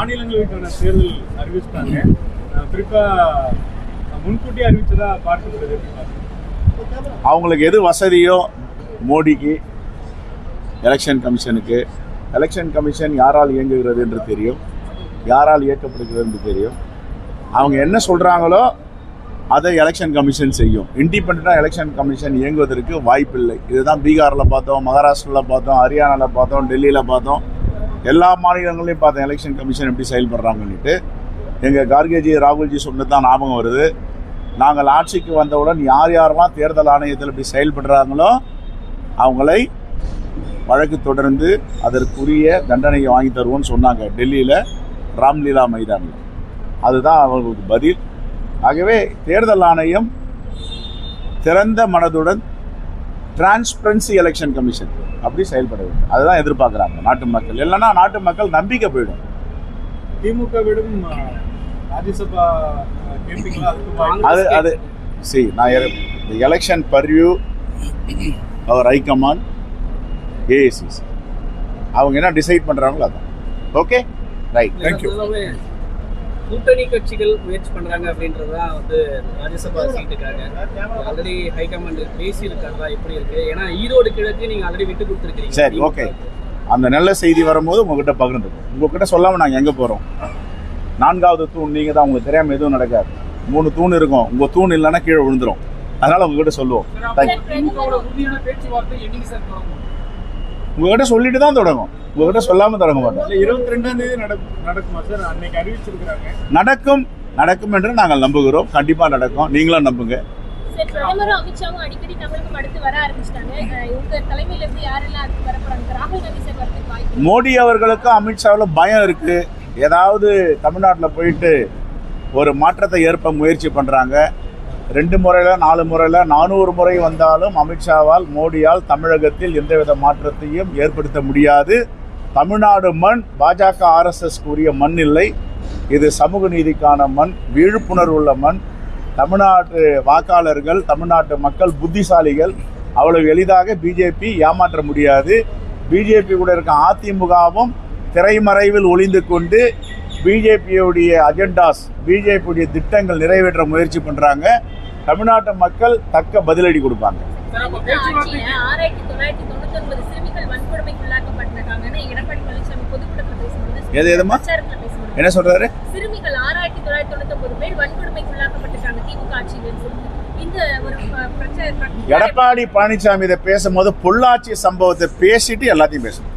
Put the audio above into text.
மாநிலங்களுக்கான தேர்தல் அறிவிச்சிட்டாங்க. குறிப்பா முன்கூட்டியே அறிவிச்சதா பார்க்கப்படுது. அவங்களுக்கு எது வசதியோ மோடிக்கு, எலெக்ஷன் கமிஷனுக்கு, எலெக்ஷன் கமிஷன் யாரால் இயங்குகிறது என்று தெரியும், யாரால் இயக்கப்படுகிறது என்று தெரியும். அவங்க என்ன சொல்கிறாங்களோ அதை எலெக்ஷன் கமிஷன் செய்யும். இண்டிபெண்ட்டாக எலெக்ஷன் கமிஷன் இயங்குவதற்கு வாய்ப்பில்லை. இதுதான் பீகாரில் பார்த்தோம், மகாராஷ்டிராவில் பார்த்தோம், ஹரியானாவில் பார்த்தோம், டெல்லியில் பார்த்தோம், எல்லா மாநிலங்களையும் பார்த்தோம் எலெக்ஷன் கமிஷன் எப்படி செயல்படுறாங்கன்னுட்டு. எங்கள் கார்கேஜி, ராகுல்ஜி சொன்னது தான் ஞாபகம் வருது. நாங்கள் ஆட்சிக்கு வந்தவுடன் யார் யாரெல்லாம் தேர்தல் ஆணையத்தில் இப்படி செயல்படுறாங்களோ அவங்களை வழக்கு தொடர்ந்து அதற்குரிய தண்டனையை வாங்கி தருவோம்னு சொன்னாங்க டெல்லியில் ராம்லீலா மைதானில். அதுதான் அவர்களுக்கு பதில். ஆகவே தேர்தல் ஆணையம் திறந்த மனதுடன் டிரான்ஸ்பரன்சி எலெக்ஷன் கமிஷன் அப்படி செயல்பட வேண்டும். அதுதான் எதிர்பார்க்குறாங்க நாட்டு மக்கள். இல்லைன்னா நாட்டு மக்கள் நம்பிக்கை போயிடும். திமுகவிடம் ராஜ்யசபா அது சரி, நான் எலெக்ஷன் பர்வியூ அவர் ஹைகமாண்ட் ஏஐசிசி அவங்க என்ன டிசைட் பண்ணுறாங்களோ அதான். Okay, right, thank you. கூட்டணி கட்சிகள் முயற்சி பண்றாங்க அப்படின்றதுதான் ராஜ்யசபா சீட்டுக்காக ஆல்ரெடி ஹைகமாண்ட் பேசி இருக்காங்களா, எப்படி இருக்கு? ஏன்னா ஈரோடு கிழக்கு நீங்க ஆல்ரெடி விட்டு கொடுத்துருக்கீங்க. சரி, ஓகே. அந்த நல்ல செய்தி வரும்போது உங்ககிட்ட பகிர்ந்துக்கும். உங்ககிட்ட சொல்லாம நாங்கள் எங்கே போகிறோம்? 4வது தூண் நீங்கள் தான். உங்களுக்கு தெரியாமல் எதுவும் நடக்காது. 3 தூண் இருக்கும். உங்கள் தூண் இல்லைன்னா கீழே விழுந்துடும். அதனால் உங்ககிட்ட சொல்லுவோம். உங்ககிட்ட சொல்லிட்டு தான் தொடங்கும். உங்ககிட்ட சொல்லாமல் தொடங்க மாட்டோம். 22ஆம் தேதி நடக்குமா சார்? அன்னைக்கு அறிவிச்சிருக்காங்க. நடக்கும் என்று நாங்கள் நம்புகிறோம். கண்டிப்பாக நடக்கும். நீங்களும் நம்புங்க. பிரதமரும் அமித்ஷாவும் அடிக்கடி தமிழகம் அடுத்து வர ஆரம்பிச்சிட்டாங்க. உங்க தலைமையில இருந்து யாரெல்லாம் அடுத்து வர போறாங்க? ராகுல் காந்தி சார் வரதுக்கு வாய்ப்பு? மோடி அவர்களுக்கு அமித்ஷாவில் பயம் இருக்கு. ஏதாவது தமிழ்நாட்டில் போயிட்டு ஒரு மாற்றத்தை ஏற்ப முயற்சி பண்ணுறாங்க. 2 முறையில் 4 முறையில் 400 முறை வந்தாலும் அமித்ஷாவால், மோடியால் தமிழகத்தில் எந்தவித மாற்றத்தையும் ஏற்படுத்த முடியாது. தமிழ்நாடு மண் பாஜக RSS கூறிய மண் இல்லை. இது சமூக நீதிக்கான மண், விழிப்புணர்வு உள்ள மண். தமிழ்நாட்டு வாக்காளர்கள், தமிழ்நாட்டு மக்கள் புத்திசாலிகள். அவ்வளவு எளிதாக பிஜேபி ஏமாற்ற முடியாது. பிஜேபி கூட இருக்க அதிமுகவும் திரைமறைவில் ஒளிந்து கொண்டு பிஜேபியுடைய அஜெண்டாஸ், பிஜேபியுடைய திட்டங்கள் நிறைவேற்ற முயற்சி பண்றாங்க. தமிழ்நாட்டு மக்கள் தக்க பதிலடி கொடுப்பாங்க. என்ன சொல்றாரு? சிறுமிகள் 6999 பேர் வன்கொடுமைக்குள்ளாக்கப்பட்டிருக்காங்க திமுக ஆட்சியில். எடப்பாடி பழனிசாமி இதை பேசும்போது பொள்ளாச்சி சம்பவத்தை பேசிட்டு எல்லாத்தையும் பேசணும்.